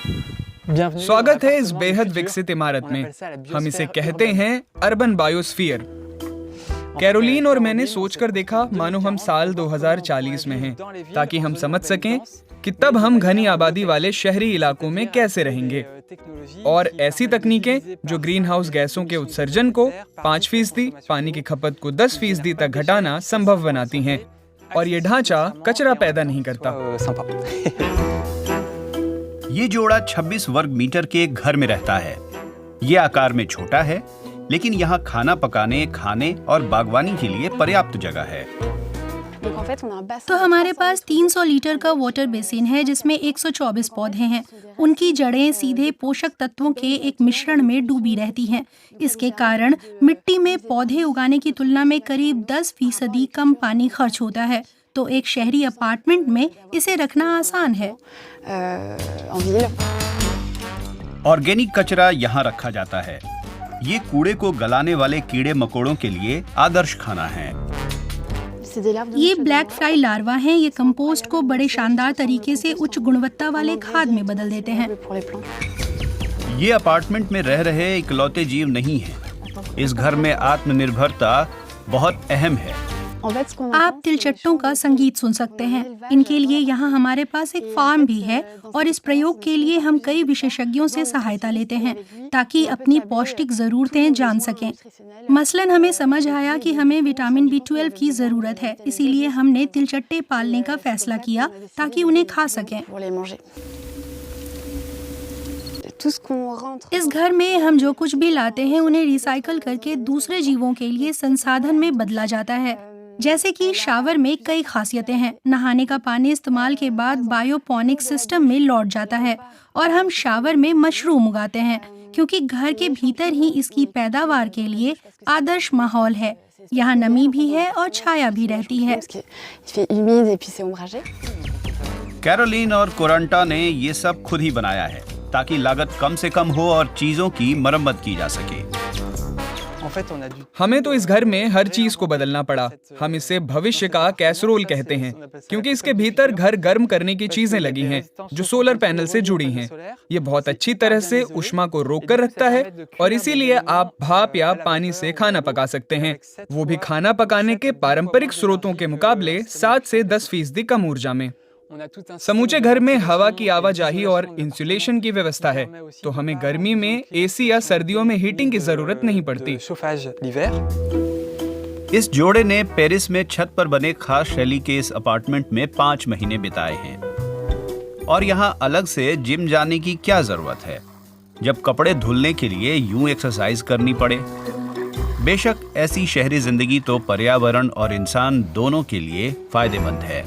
स्वागत है इस बेहद विकसित इमारत में। हम इसे कहते हैं अर्बन बायोस्फीयर। कैरोलीन और मैंने सोचकर देखा मानो हम साल 2040 में हैं, ताकि हम समझ सकें कि तब हम घनी आबादी वाले शहरी इलाकों में कैसे रहेंगे। और ऐसी तकनीकें जो ग्रीन हाउस गैसों के उत्सर्जन को 5%, पानी की खपत को 10% तक घटाना संभव बनाती हैं, और ये ढांचा कचरा पैदा नहीं करता। ये जोड़ा 26 वर्ग मीटर के एक घर में रहता है। ये आकार में छोटा है, लेकिन यहाँ खाना पकाने, खाने और बागवानी के लिए पर्याप्त जगह है। तो हमारे पास 300 लीटर का वाटर बेसिन है जिसमें 124 पौधे हैं। उनकी जड़ें सीधे पोषक तत्वों के एक मिश्रण में डूबी रहती हैं। इसके कारण मिट्टी में पौधे उगाने की तुलना में करीब 10% कम पानी खर्च होता है। तो एक शहरी अपार्टमेंट में इसे रखना आसान है। ऑर्गेनिक कचरा यहाँ रखा जाता है। ये कूड़े को गलाने वाले कीड़े मकोड़ों के लिए आदर्श खाना है। ये ब्लैक फ्लाई लार्वा हैं। ये कंपोस्ट को बड़े शानदार तरीके से उच्च गुणवत्ता वाले खाद में बदल देते हैं। ये अपार्टमेंट में रह रहे इकलौते जीव नहीं हैं। इस घर में आत्मनिर्भरता बहुत अहम है। आप तिलचट्टों का संगीत सुन सकते हैं। इनके लिए यहाँ हमारे पास एक फार्म भी है और इस प्रयोग के लिए हम कई विशेषज्ञों से सहायता लेते हैं ताकि अपनी पौष्टिक जरूरतें जान सकें। मसलन हमें समझ आया कि हमें विटामिन B12 की जरूरत है, इसीलिए हमने तिलचट्टे पालने का फैसला किया ताकि उन्हें खा सकें। इस घर में हम जो कुछ भी लाते हैं उन्हें रिसाइकल करके दूसरे जीवों के लिए संसाधन में बदला जाता है। जैसे कि शावर में कई खासियतें हैं। नहाने का पानी इस्तेमाल के बाद बायोपोनिक सिस्टम में लौट जाता है और हम शावर में मशरूम उगाते हैं क्योंकि घर के भीतर ही इसकी पैदावार के लिए आदर्श माहौल है। यहाँ नमी भी है और छाया भी रहती है। कैरोलीन और कोरंटा ने ये सब खुद ही बनाया है ताकि लागत कम से कम हो और चीजों की मरम्मत की जा सके। हमें तो इस घर में हर चीज को बदलना पड़ा। हम इसे भविष्य का कैसरोल कहते हैं क्योंकि इसके भीतर घर गर्म करने की चीजें लगी हैं जो सोलर पैनल से जुड़ी हैं। ये बहुत अच्छी तरह से ऊष्मा को रोक कर रखता है और इसीलिए आप भाप या पानी से खाना पका सकते हैं, वो भी खाना पकाने के पारंपरिक स्रोतों के मुकाबले 7 से 10% कम ऊर्जा में। समूचे घर में हवा की आवाजाही और इंसुलेशन की व्यवस्था है, तो हमें गर्मी में एसी या सर्दियों में हीटिंग की जरूरत नहीं पड़ती। इस जोड़े ने पेरिस में छत पर बने खास शैली के इस अपार्टमेंट में 5 महीने बिताए हैं। और यहाँ अलग से जिम जाने की क्या जरूरत है जब कपड़े धुलने के लिए यूं एक्सरसाइज करनी पड़े। बेशक ऐसी शहरी जिंदगी तो पर्यावरण और इंसान दोनों के लिए फायदेमंद है।